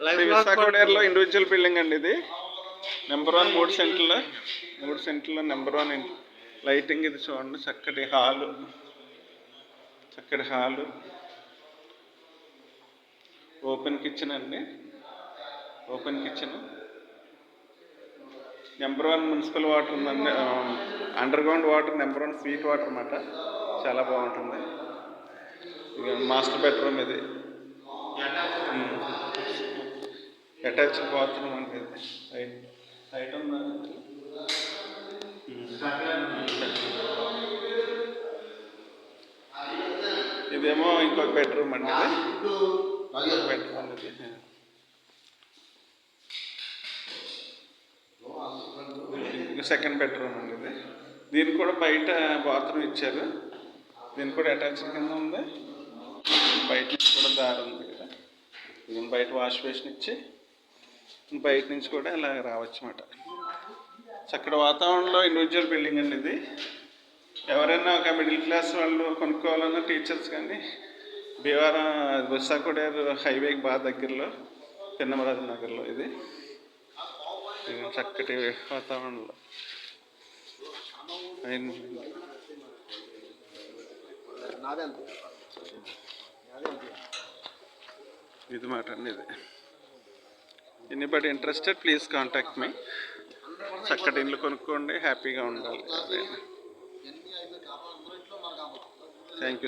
విశాఖపట్నంలో individual building అండి ఇది. నెంబర్ 1 3 సెంట్లో నెంబర్ 1 లైటింగ్. ఇది చూడండి, చక్కటి హాలు, ఓపెన్ కిచెన్ అండి. నెంబర్ 1 మున్సిపల్ వాటర్ ఉందండి. Underground water number 1 sweet water అన్నమాట. చాలా బాగుంటుంది. ఇది మాస్టర్ బెడ్రూమ్. ఇది అటాచ్డ్ బాత్రూమ్ అండి. హైట్ ఉందా? ఇదేమో ఇంకొక బెడ్రూమ్ అండి. ఇది సెకండ్ బెడ్రూమ్ అండి. ఇది దీనికి కూడా బయట బాత్రూమ్ ఇచ్చారు. దీనికి కూడా అటాచ్డ్ కింద ఉంది. బయట నుంచి కూడా దారి ఉంది కదా. ఇది బయట వాష్ బేసిన్ ఇచ్చి బయట నుంచి కూడా ఇలా రావచ్చు అన్నమాట. చక్కటి వాతావరణంలో ఇండివిజువల్ బిల్డింగ్ అండి ఇది. ఎవరైనా ఒక మిడిల్ క్లాస్ వాళ్ళు కొనుక్కోవాలన్నా, టీచర్స్ కానీ, భీమవరం విశాఖపట్నం హైవేకి బాగా దగ్గరలో, పిన్నమరాజు నగర్లో ఇది చక్కటి వాతావరణంలో ఇది మాట అండి. ఇది anybody interested please contact me. చక్కటి ఇల్లు కొనుక్కోండి, హ్యాపీగా ఉండాలి. Thank you.